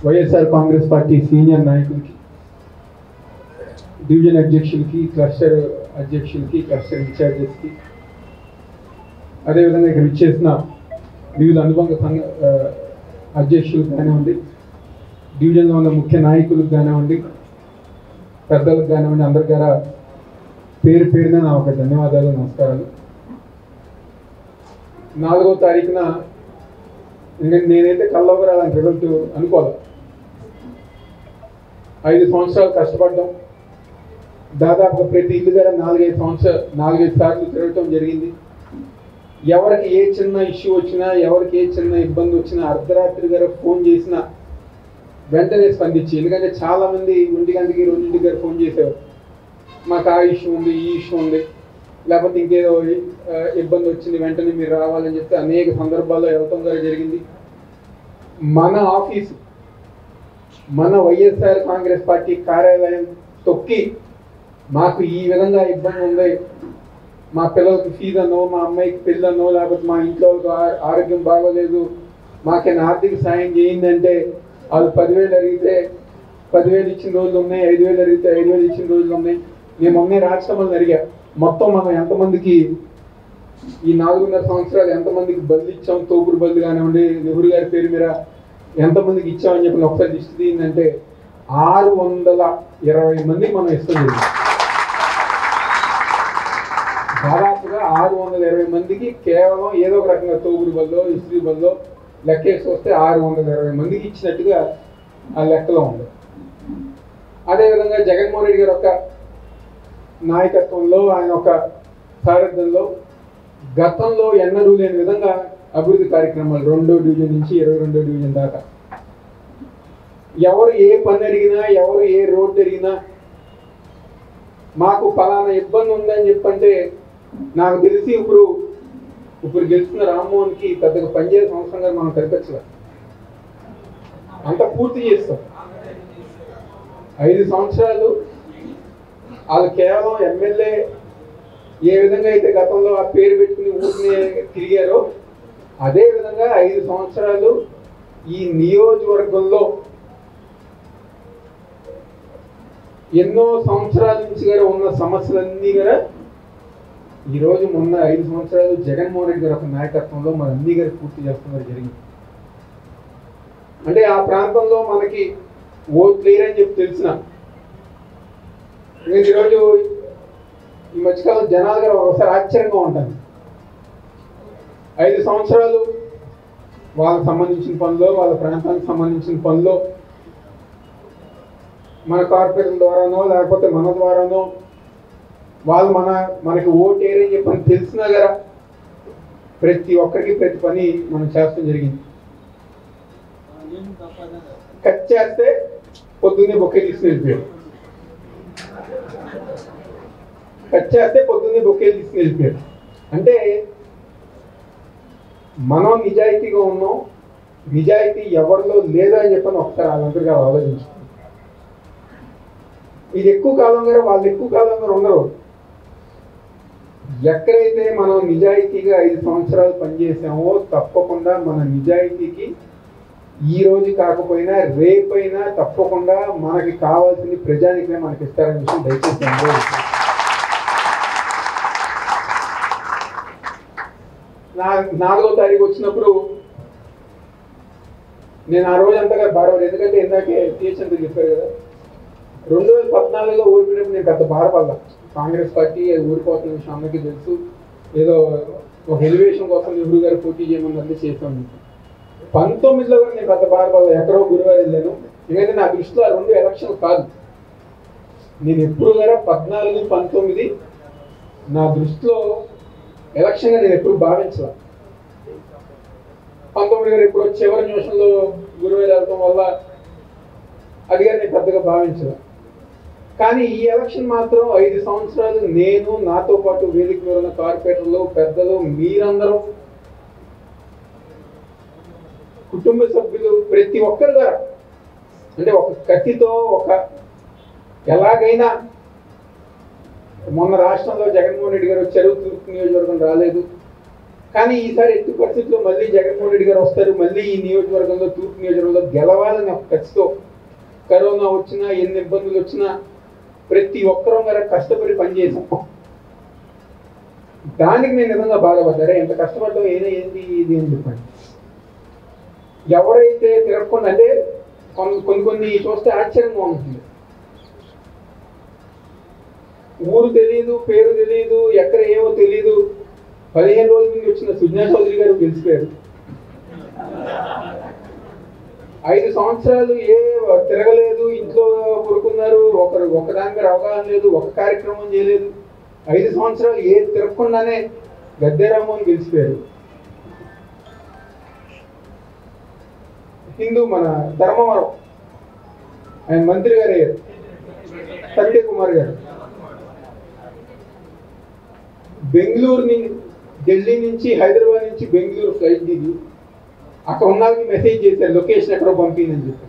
YSR Congress party senior నాయకులకి, division అధ్యక్షులకి, cluster అధ్యక్షులకి, cluster ఇన్ఛార్జెస్కి, అదేవిధంగా ఇక్కడ ఇచ్చేసిన వివిధ అనుబంధ సంఘ అధ్యక్షులకు కానివ్వండి, డివిజన్లో ఉన్న ముఖ్య నాయకులకు కానివ్వండి, పెద్దలకు కానివ్వండి, అందరి ద్వారా పేరు పేరున నా ఒక ధన్యవాదాలు, నమస్కారాలు. 4వ తారీఖున నేనైతే కల్లోకి రాలని రిజల్ట్ అనుకోవాలి. 5 సంవత్సరాలు కష్టపడ్డాం. దాదాపుగా ప్రతి ఇల్లు దగ్గర 4-5 సార్లు తిరగటం జరిగింది. ఎవరికి ఏ చిన్న ఇష్యూ వచ్చినా, ఎవరికి ఏ చిన్న ఇబ్బంది వచ్చినా, అర్ధరాత్రి గారు ఫోన్ చేసినా వెంటనే స్పందించి, ఎందుకంటే చాలామంది 1 గంటకి 2 గారు ఫోన్ చేసేవారు, మాకు ఆ ఇష్యూ ఉంది, ఈ ఇష్యూ ఉంది, లేకపోతే ఇంకేదో ఇబ్బంది వచ్చింది, వెంటనే మీరు రావాలని చెప్తే అనేక సందర్భాల్లో వెళ్ళటం ద్వారా జరిగింది. మన ఆఫీసు, మన వైఎస్ఆర్ కాంగ్రెస్ పార్టీ కార్యాలయం తొక్కి మాకు ఈ విధంగా ఇబ్బంది ఉంది, మా పిల్లలకి ఫీజు అనో, మా అమ్మాయికి పెళ్ళనో, లేకపోతే మా ఇంట్లో ఆరోగ్యం బాగోలేదు, మాకేనా ఆర్థిక సాయం చేయిందంటే వాళ్ళు 10,000 అడిగితే 10,000 ఇచ్చిన రోజులు ఉన్నాయి, 5,000 అడిగితే 5,000 ఇచ్చిన రోజులు ఉన్నాయి. నేను మొన్నే రాష్ట్రంలో అడిగా, మొత్తం మనం ఎంతమందికి ఈ 4.5 సంవత్సరాలు ఎంతమందికి బదులు ఇచ్చాం, తోపుడు బదులు కానివ్వండి, నెహ్రూ గారి పేరు మీద ఎంతమందికి ఇచ్చామని చెప్పి ఒకసారి లిస్ట్ తీయిందంటే 620 మందికి మనం ఇస్తుంది. దాదాపుగా 620 మందికి కేవలం ఏదో ఒక రకంగా తోపుడు బదులో, ఇస్త్రీ బదులో లెక్కేసి వస్తే 620 మందికి ఇచ్చినట్టుగా ఆ లెక్కలో ఉంది. అదేవిధంగా జగన్మోహన్ రెడ్డి గారు ఒక నాయకత్వంలో, ఆయన ఒక సారథ్యంలో గతంలో ఎన్నడూ లేని విధంగా అభివృద్ధి కార్యక్రమాలు 2వ డివిజన్ నుంచి 22వ డివిజన్ దాకా ఎవరు ఏ పని అడిగినా, ఎవరు ఏ రోడ్డు అడిగినా మాకు పలానా ఇబ్బంది ఉందని చెప్పంటే, నాకు తెలిసి ఇప్పుడు గెలుస్తున్న రామ్మోహన్కి పెద్దగా పనిచేసే సంవత్సరంగా మనం కనిపించలేదు, అంత పూర్తి చేస్తాం. 5 సంవత్సరాలు వాళ్ళు కేవలం ఎమ్మెల్యే ఏ విధంగా అయితే గతంలో ఆ పేరు పెట్టుకుని ఊరిని తిరిగారో, అదే విధంగా 5 సంవత్సరాలు ఈ నియోజకవర్గంలో ఎన్నో సంవత్సరాల నుంచి గారు ఉన్న సమస్యలన్నీ గారు ఈరోజు మొన్న 5 సంవత్సరాలు జగన్మోహన్ రెడ్డి గారు ఒక నాయకత్వంలో మన అన్ని గారు పూర్తి చేస్తున్నారు జరిగింది. అంటే ఆ ప్రాంతంలో మనకి ఓట్ లేరని చెప్పి తెలిసిన ఈరోజు ఈ మధ్యకాలం జనాలు గారు ఒకసారి ఆశ్చర్యంగా ఉంటాను. 5 సంవత్సరాలు వాళ్ళకి సంబంధించిన పనులు, వాళ్ళ ప్రాంతానికి సంబంధించిన పనులు మన కార్పొరేషన్ ద్వారానో, లేకపోతే మన ద్వారానో వాళ్ళు మనకి ఓటు ఏరని చెప్పని తెలిసినా కదా ప్రతి ఒక్కరికి ప్రతి పని మనం చేస్తాం జరిగింది. కట్ చేస్తే పొద్దున్నే బొక్కే తీసుకుని వెళ్ళిపోయాడు, కట్ చేస్తే పొద్దున్నే బొక్కే తీసుకుని వెళ్ళిపోయాడు. అంటే మనం నిజాయితీగా ఉన్నాం, నిజాయితీ ఎవరిలో లేదా అని చెప్పని ఒకసారి వాళ్ళందరికీ ఆలోచించుకోండి. ఇది ఎక్కువ కాలం గారు, వాళ్ళు ఎక్కువ కాలం గారు ఉండరు. ఎక్కడైతే మనం నిజాయితీగా 5 సంవత్సరాలు పనిచేసామో తప్పకుండా మన నిజాయితీకి ఈ రోజు కాకపోయినా రేపైనా తప్పకుండా మనకి కావాల్సింది ప్రజానికమే మనకి ఇస్తారనే విషయం దయచేసి అనుభవించాలి. 4వ తారీఖు వచ్చినప్పుడు నేను ఆ రోజు అంతగా బాధపడలేదు, ఎందుకంటే ఇందాకే టీచర్ చెప్పారు కదా, 2014లో ఓడిపోయినప్పుడు నేను పెద్ద బాధపడ్డా. కాంగ్రెస్ పార్టీ ఊడిపోతున్న విషయం అందరికీ తెలుసు, ఏదో ఒక ఎలివేషన్ కోసం నెహ్రూ గారు పోటీ చేయమని అన్నీ చేసాను. 19లో కూడా నేను పెద్ద బాధపడ్డా, ఎక్కడో గురువారు వెళ్ళాను. ఎందుకంటే నా దృష్టిలో ఆ 2 ఎలక్షన్ కాదు. నేను ఎప్పుడు కూడా 14, 19 నా దృష్టిలో ఎలక్షన్గా నేను ఎప్పుడు భావించలే. 19 గారు ఎప్పుడు చివరి నిమిషంలో గురువారు వెళ్ళడం వల్ల అది గారు నేను పెద్దగా భావించలే. కానీ ఈ ఎలక్షన్ మాత్రం 5 సంవత్సరాలు నేను, నాతో పాటు వేదిక మీద ఉన్న కార్పొరేటర్లు, పెద్దలు, మీరందరూ, కుటుంబ సభ్యులు, ప్రతి ఒక్కరు గారు అంటే ఒక కత్తితో ఎలాగైనా మొన్న రాష్ట్రంలో జగన్మోహన్ రెడ్డి గారు వచ్చారు, తూర్పు నియోజకవర్గం రాలేదు, కానీ ఈసారి ఎట్టి పరిస్థితుల్లో మళ్ళీ జగన్మోహన్ రెడ్డి గారు వస్తారు, మళ్ళీ ఈ నియోజకవర్గంలో తూర్పు నియోజకవర్గంలో గెలవాలని ఒక ఖర్చుతో కరోనా వచ్చినా ఎన్ని ఇబ్బందులు వచ్చినా ప్రతి ఒక్కరూ గారు కష్టపడి పనిచేసాం. దానికి నేను నిజంగా బాధపడ్డారా, ఎంత కష్టపడ్డాం ఏదో ఏంటి ఇది అని చెప్పండి. ఎవరైతే తిరగకుండా అంటే కొన్ని చూస్తే ఆశ్చర్యంగా ఉంటుంది. ఊరు తెలియదు, పేరు తెలియదు, ఎక్కడ ఏమో తెలియదు. 15 రోజుల ముందు వచ్చిన సుజనా చౌదరి గారు గెలిచిపోయారు. 5 సంవత్సరాలు తిరగలేదు, ఇంట్లో కొడుకున్నారు, ఒకదాని మీద అవగాహన లేదు, ఒక కార్యక్రమం చేయలేదు. 5 సంవత్సరాలు తిరగకుండానే గద్దెరామోహన్ గెలిచిపోయారు. హిందూ మన ధర్మవరం ఆయన మంత్రి గారు అయ్యారు, సంజయ్ కుమార్ గారు. ఢిల్లీ నుంచి హైదరాబాద్ నుంచి బెంగళూరు ఫ్లైట్ దిగి అక్కడ ఉన్న వాళ్ళకి మెసేజ్ చేశారు లొకేషన్ ఎక్కడో పంపిందని చెప్పి.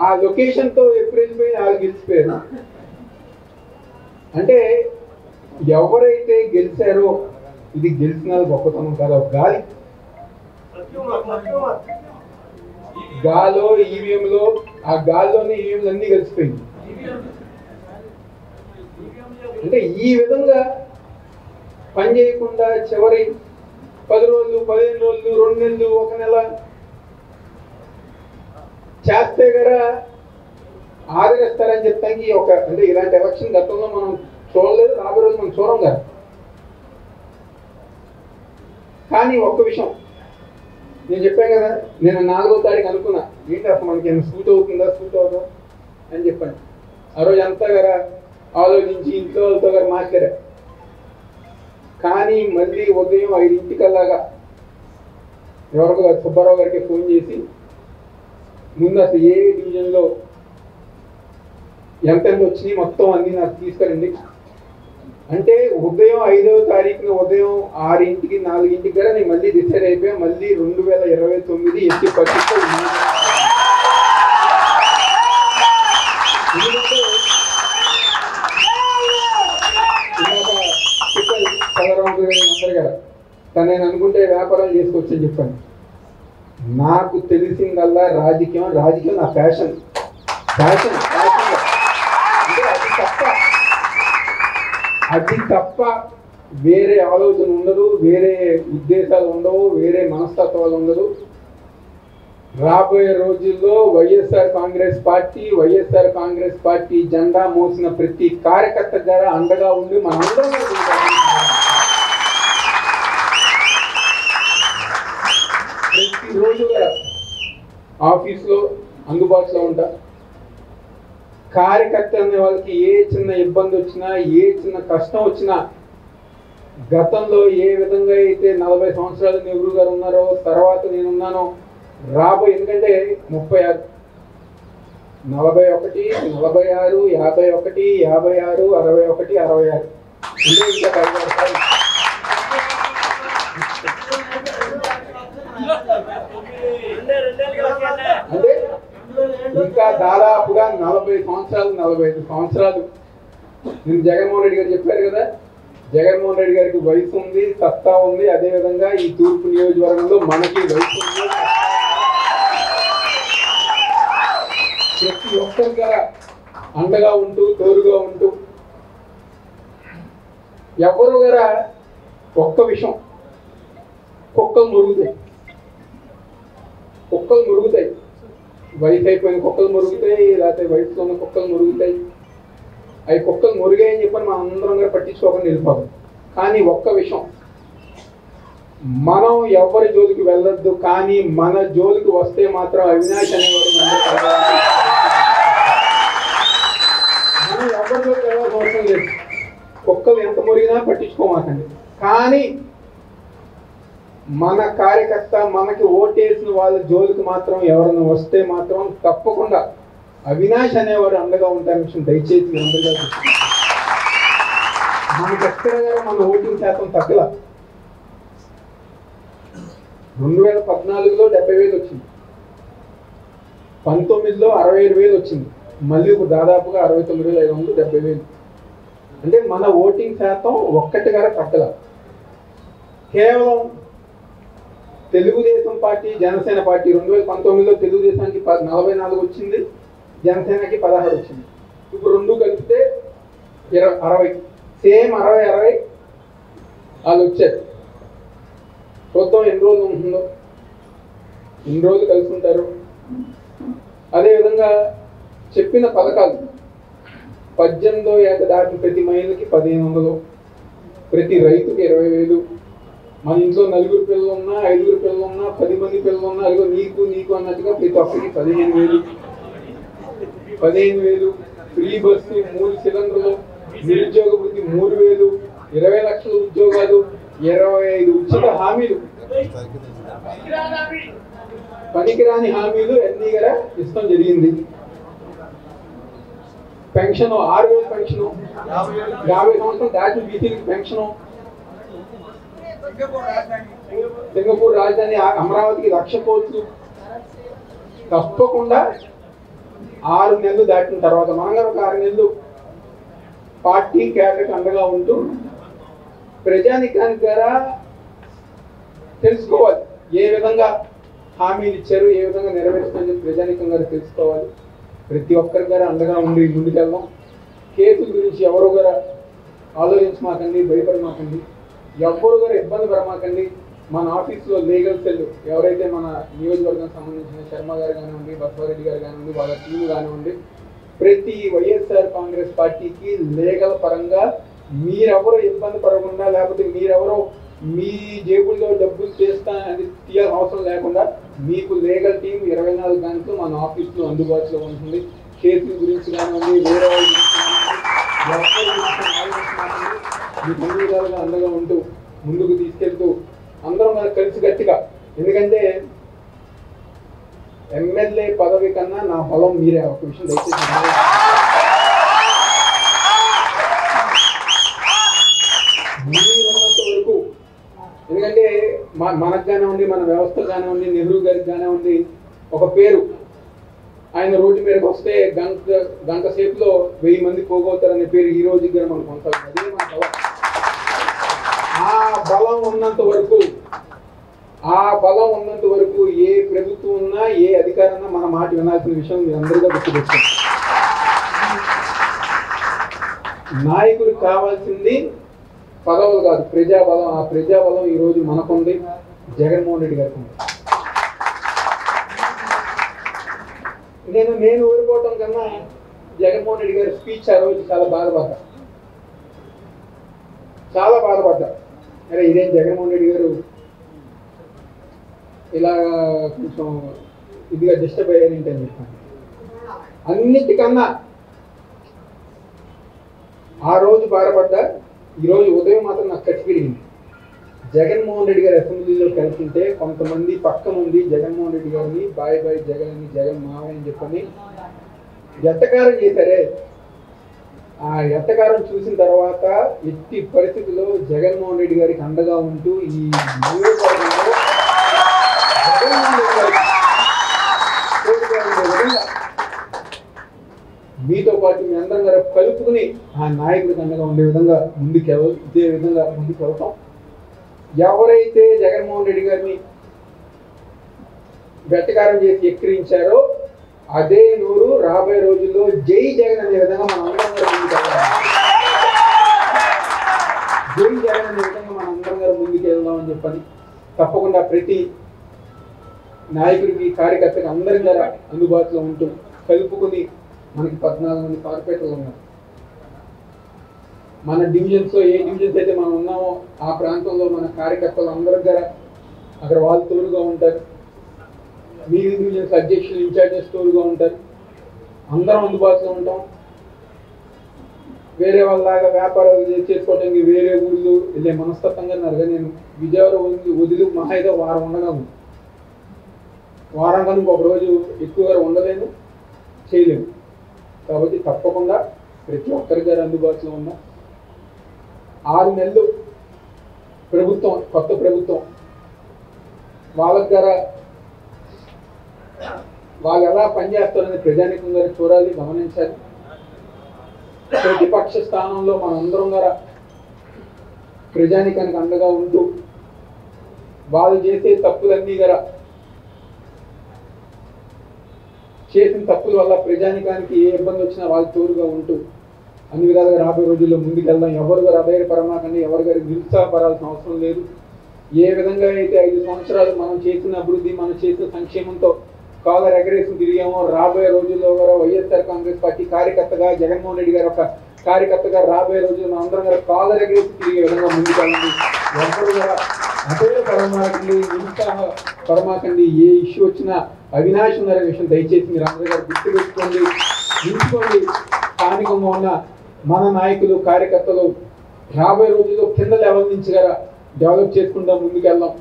ఆ లొకేషన్తో ఏప్రిల్ పోయి వాళ్ళు గెలిచిపోయారు. అంటే ఎవరైతే గెలిచారో ఇది గెలిచిన గొప్పతనం కాదు, గాలో ఈవీఎంలో ఆ గాల్లోనే ఈవీఎంలు అన్నీ కలిసిపోయింది. అంటే ఈ విధంగా పని చేయకుండా చివరి 10 రోజులు 15 రోజులు 2 నెలలు 1 నెల చేస్తే కదా ఆదరిస్తారని చెప్తానికి అంటే ఇలాంటి ఎలక్షన్ గతంలో మనం చూడలేదు, రాబోయే రోజు మనం చూడం కదా. కానీ ఒక్క విషయం నేను చెప్పాను కదా, నేను 4వ తారీఖు అనుకున్నా ఏంటి అసలు మనకి ఏమైనా సూట్ అవుతుందా అని చెప్పాను. ఆ రోజు అంతా కదా ఆలోచించి ఇంట్లో వాళ్ళతో గారు మాట్లాడా. కానీ మళ్ళీ ఉదయం 5:00కల్లాగా ఎవరికో సుబ్బారావు గారికి ఫోన్ చేసి ముందు అసలు ఏ డివిజన్లో ఎంతెంత వచ్చినాయి మొత్తం అన్నీ నాకు తీసుకురండి అంటే ఉదయం 5వ తారీఖున ఉదయం 6కి 4కి కూడా నేను మళ్ళీ డిసైడ్ అయిపోయా. మళ్ళీ 2029 ఎట్టి పరిస్థితుల్లో అందరు కదా నేను అనుకుంటే వ్యాపారాలు చేసుకోవచ్చని చెప్పాను. నాకు తెలిసిందల్లా రాజకీయం నా ప్యాషన్ అది తప్ప వేరే ఆలోచన ఉండదు, వేరే ఉద్దేశాలు ఉండవు, వేరే మనస్తత్వాలు ఉండదు. రాబోయే రోజుల్లో వైఎస్ఆర్ కాంగ్రెస్ పార్టీ జెండా మోసిన ప్రతి కార్యకర్త ద్వారా అండగా ఉండి మనందరం ప్రతిరోజు ఆఫీస్లో అందుబాటులో ఉంటా. కార్యకర్త అనే వాళ్ళకి ఏ చిన్న ఇబ్బంది వచ్చినా, ఏ చిన్న కష్టం వచ్చినా, గతంలో ఏ విధంగా అయితే 40 సంవత్సరాలు నెహ్రూ గారు ఉన్నారో తర్వాత నేనున్నానో ఎందుకంటే 36, 41, 46, 51, 56, 61, 66 అంటే ఇంకా 16 సార్లు. అంటే ఇంకా దాదాపుగా 40 సంవత్సరాలు 45 సంవత్సరాలు. నేను జగన్మోహన్ రెడ్డి గారు చెప్పారు కదా, జగన్మోహన్ రెడ్డి గారికి వయసు ఉంది, సత్తా ఉంది. అదేవిధంగా ఈ తూర్పు నియోజకవర్గంలో మనకి వయసు ఉంది. ప్రతి ఒక్కరి ద్వారా అండగా ఉంటూ తోడుగా ఉంటూ ఎవరు గారా ఒక్క విషయం, కుక్కలు మురుగుతాయి. వయసు అయిపోయిన కుక్కలు మురుగుతాయి, లేకపోతే వయసులో ఉన్న కుక్కలు మురుగుతాయి. అవి కుక్కలు మురిగాయని చెప్పని మనం అందరం కూడా పట్టించుకోకుండా వెళ్ళిపోతాం. కానీ ఒక్క విషయం, మనం ఎవరి జోలికి వెళ్ళొద్దు, కానీ మన జోలికి వస్తే మాత్రం అవినాష్ అనేవారు మనం ఎవరి జోలికి వెళ్ళాల్సిన అవసరం లేదు. కుక్కలు ఎంత మురిగినా పట్టించుకోమాకండి. కానీ మన కార్యకర్త మనకి ఓటేసిన వాళ్ళ జోలికి మాత్రం ఎవరైనా వస్తే మాత్రం తప్పకుండా అవినాష్ అనేవాడు అండగా ఉంటారని విషయం దయచేసి అందరిగా మనకి ఎక్కడ మన ఓటింగ్ శాతం తగ్గల. 2014లో 70,000 వచ్చింది, 19లో 67,000 వచ్చింది, మళ్ళీ ఇప్పుడు దాదాపుగా 69,500, 70,000. అంటే మన ఓటింగ్ శాతం ఒక్కటిగా తగ్గల. కేవలం తెలుగుదేశం పార్టీ జనసేన పార్టీ 2019లో తెలుగుదేశానికి 44 వచ్చింది, జనసేనకి 16 వచ్చింది. ఇప్పుడు రెండు కలిపితే 60, సేమ్ 60 వాళ్ళు వచ్చారు. చూద్దాం ఎన్ని రోజులు ఉంటుందో, ఎన్ని రోజులు కలిసి ఉంటారు. అదేవిధంగా చెప్పిన పథకాలు 18వ ఏట దాటిన ప్రతి మహిళకి 1500, ప్రతి రైతుకి 20,000, మన ఇంట్లో 4 పిల్లలు ఉన్నా 5 పిల్లలు ఉన్నా 10 మంది పిల్లలు ఉన్నా అదిగో నీకు అన్నట్టుగా ప్రతి ఒక్కరికి 15,000, ఫ్రీ బస్సు, 3 సిలిండర్లు, నిరుద్యోగ వృత్తి 3,000, 20 లక్షల ఉద్యోగాలు, 25 ఉచిత హామీలు, పనికిరాని హామీలు అన్నీ కూడా ఇష్టం జరిగింది. పెన్షన్ 6,000 పెన్షను, 50 సంవత్సరాలు దాటిన బీసీలకి పెన్షను, సింగపూర్ రాజధాని అమరావతికి 1,00,000 కోట్లు. తప్పకుండా 6 నెలలు దాటిన తర్వాత మనం ఒక 6 నెలలు పార్టీ క్యాడర్కి అండగా ఉంటూ ప్రజానికానికి ద్వారా తెలుసుకోవాలి ఏ విధంగా హామీలు ఇచ్చారు, ఏ విధంగా నెరవేరుస్తుందని ప్రజానికం గారు తెలుసుకోవాలి. ప్రతి ఒక్కరి గారు అండగా ఉండి ముందుకెళ్దాం. కేసుల గురించి ఎవరు గారు ఆలోచించమాకండి, భయపడమాకండి, ఎవ్వరు గారు ఇబ్బంది పడమాకండి. మన ఆఫీస్లో లీగల్ సెల్ ఎవరైతే మన నియోజకవర్గానికి సంబంధించిన శర్మ గారు కానివ్వండి, బసవారెడ్డి గారు కానివ్వండి, వాళ్ళ టీం కానివ్వండి, ప్రతి వైఎస్ఆర్ కాంగ్రెస్ పార్టీకి లీగల్ పరంగా మీరెవరో ఇబ్బంది పడకుండా, లేకపోతే మీరెవరో మీ జేబుల్లో డబ్బులు తీయాల్సిన అవసరం లేకుండా మీకు లీగల్ టీం 24 గంటలు మన ఆఫీస్లో అందుబాటులో ఉంటుంది. కేసుల గురించి కానివ్వండి, వేరే వాళ్ళ మీకు అన్ని విధాలుగా అండగా ఉంటూ ముందుకు తీసుకెళ్తూ అందరం మనకు కలిసి గట్టిగా, ఎందుకంటే ఎమ్మెల్యే పదవి కన్నా నా బలం మీరే. ఒక విషయం దయచేసి మీరున్నంత వరకు, ఎందుకంటే మనకు కానివ్వండి, మన వ్యవస్థ కానివ్వండి, నెహ్రూ గారికి కానివ్వండి ఒక పేరు, ఆయన రోడ్డు మీదకి వస్తే గంట సేపులో 1000 మంది పోగవుతారనే పేరు ఈ రోజుకి కూడా మనం కొనసాగుతుంది. అదే మన బలం. ఆ బలం ఉన్నంత వరకు ఏ ప్రభుత్వం ఉన్నా, ఏ అధికారన్నా మన మాట వినాల్సిన విషయం మీరు అందరిగా గుర్తుపెట్టుకోండి. నాయకుడికి కావాల్సింది పదవులు కాదు, ప్రజాబలం. ఆ ప్రజాబలం ఈ రోజు మనకుంది, జగన్మోహన్ రెడ్డి గారికి ఉంది. నేను ఓడిపోవటం కన్నా జగన్మోహన్ రెడ్డి గారి స్పీచ్ ఆ రోజు చాలా బాధపడ్డా. అరే ఇదేం జగన్మోహన్ రెడ్డి గారు ఇలా కొంచెం ఇదిగా డిస్టర్బ్ అయ్యారేంటి అని చెప్పాను. అన్నిటికన్నా ఆ రోజు బాధపడ్డా. ఈరోజు ఉదయం మాత్రం నాకు కట్టి పెరిగింది. జగన్మోహన్ రెడ్డి గారి అసెంబ్లీలోకి వెళ్తుంటే కొంతమంది పక్కన ఉంది జగన్మోహన్ రెడ్డి గారిని బాయ్ జగన్ అని, జగన్ మావయ్య అని చెప్పని ఎట్టకారం చేశారే. ఆ ఎట్టకారం చూసిన తర్వాత ఎట్టి పరిస్థితుల్లో జగన్మోహన్ రెడ్డి గారికి అండగా ఉంటూ ఈ నియోజకవర్గంలో జగన్మోహన్ రెడ్డి గారికి మీతో పాటు మీ అందరం గారు కలుపుకుని ఆ నాయకుడికి అండగా ఉండే విధంగా ఇదే విధంగా ముందుకు వెళ్తాం. ఎవరైతే జగన్మోహన్ రెడ్డి గారిని వెట్టకారం చేసి ఎక్కిరించారో అదే నూరు రాబోయే రోజుల్లో జై జగన్ అనే విధంగా మనం అందరం గారు ముందుకు వెళ్దామని చెప్పని తప్పకుండా ప్రతి నాయకుడికి, కార్యకర్తకి అందరం గారు అందుబాటులో ఉంటూ కలుపుకుని, మనకి 14 మంది కార్పొరేటర్లు ఉన్నారు. మన డివిజన్స్ ఏ డివిజన్స్ అయితే మనం ఉన్నామో ఆ ప్రాంతంలో మన కార్యకర్తలు అందరి దగ్గర అక్కడ వాళ్ళు తోడుగా ఉంటారు. మిగిలిన డివిజన్స్ అధ్యక్షులు, ఇన్ఛార్జెస్ తోడుగా ఉంటారు. అందరం అందుబాటులో ఉంటాం. వేరే వాళ్ళలాగా వ్యాపారాలు చేసుకోవడానికి వేరే ఊళ్ళు వెళ్ళే మనస్తత్వంగా ఉన్నారు. కానీ నేను విజయవాడ వదిలి మహా ఏదో వారం ఉండగలను. వారం కనుక ఒక రోజు ఎక్కువగా ఉండలేను, చేయలేము. కాబట్టి తప్పకుండా ప్రతి ఒక్కరి గారు అందుబాటులో ఉన్న 6 నెలలు ప్రభుత్వం, కొత్త ప్రభుత్వం వాళ్ళ ద్వారా వాళ్ళు ఎలా పనిచేస్తారని ప్రజానీకం గారు చూడాలి, గమనించాలి. ప్రతిపక్ష స్థానంలో మనందరం గారు ప్రజానీకానికి అండగా ఉంటూ వాళ్ళు చేసే తప్పులన్నీ గారా చేసిన తప్పుల వల్ల ప్రజానికానికి ఏ ఇబ్బంది వచ్చినా వాళ్ళు తోడుగా ఉంటూ అన్ని విధాలుగా రాబోయే రోజుల్లో ముందుకెళ్దాం. ఎవరు గారు అధైర్యపరమాకండి, ఎవరు గారు నిరుత్సాహపడాల్సిన అవసరం లేదు. ఏ విధంగా అయితే 5 సంవత్సరాలు మనం చేసిన అభివృద్ధి, మనం చేసిన సంక్షేమంతో కాలర్ ఎగరేసి తిరిగామో, రాబోయే రోజుల్లో కూడా వైఎస్ఆర్ కాంగ్రెస్ పార్టీ కార్యకర్తగా జగన్మోహన్ రెడ్డి గారు ఒక కార్యకర్తగా రాబోయే రోజుల్లో మనం అందరం కూడా కాలర్ ఎగరేసి తిరిగే విధంగా ముందుకెళ్ళండి. ఎవరు కూడా అధైర్యపరమాకండి, నిరుత్సాహపరమాకండి. ఏ ఇష్యూ వచ్చినా అవినాష్ ఉన్నారనే విషయం దయచేసి మీరు అందరూ గారు గుర్తుపెట్టుకోండి. స్థానికంగా ఉన్న మన నాయకులు, కార్యకర్తలు రాబోయే రోజుల్లో కింద లెవెల్ నుంచి గారా డెవలప్ చేసుకుంటాం, ముందుకెళ్దాం.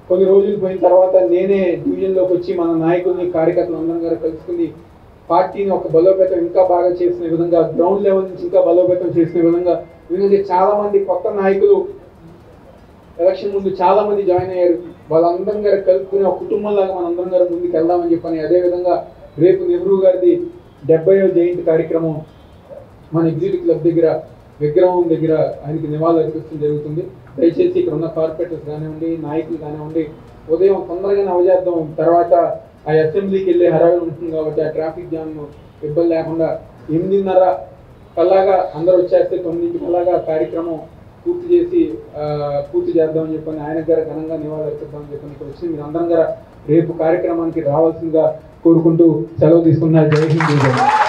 కొన్ని రోజులు పోయిన తర్వాత నేనే డివిజన్లోకి వచ్చి మన నాయకుల్ని, కార్యకర్తలు అందరం గారు కలుసుకుని పార్టీని ఒక బలోపేతం ఇంకా బాగా చేసిన విధంగా, గ్రౌండ్ లెవెల్ నుంచి ఇంకా బలోపేతం చేసిన విధంగా. ఎందుకంటే చాలా మంది కొత్త నాయకులు ఎలక్షన్ ముందు చాలా మంది జాయిన్ అయ్యారు. వాళ్ళందరం గారు కలుపుకుని ఒక కుటుంబంలాగా మనందరం గారు ముందుకు వెళ్దామని చెప్పని, అదేవిధంగా రేపు నెహ్రూ గారిది 70వ జయంతి కార్యక్రమం మన ఎగ్జిక్యూటివ్ క్లబ్ దగ్గర విగ్రహం దగ్గర ఆయనకి నివాళులు అర్పించడం జరుగుతుంది. దయచేసి ఇక్కడ ఉన్న కార్పొరేటర్స్ కానివ్వండి, నాయకులు కానివ్వండి, ఉదయం తొందరగానే అవజేద్దాం. తర్వాత ఆ అసెంబ్లీకి వెళ్ళే హడావిడి ఉంటుంది కాబట్టి ఆ ట్రాఫిక్ జామ్ ఇబ్బంది లేకుండా 8:30 కల్లాగా అందరూ వచ్చేస్తే 9 కల్లాగా కార్యక్రమం పూర్తి చేద్దామని చెప్పని ఆయన గారు ఘనంగా నివాళులు అర్పిద్దామని చెప్పని ఇక్కడ వచ్చి మీరు అందరం గారు రేపు కార్యక్రమానికి రావాల్సిందిగా కోరుకుంటూ సెలవు తీసుకున్నారు. జై హింద్.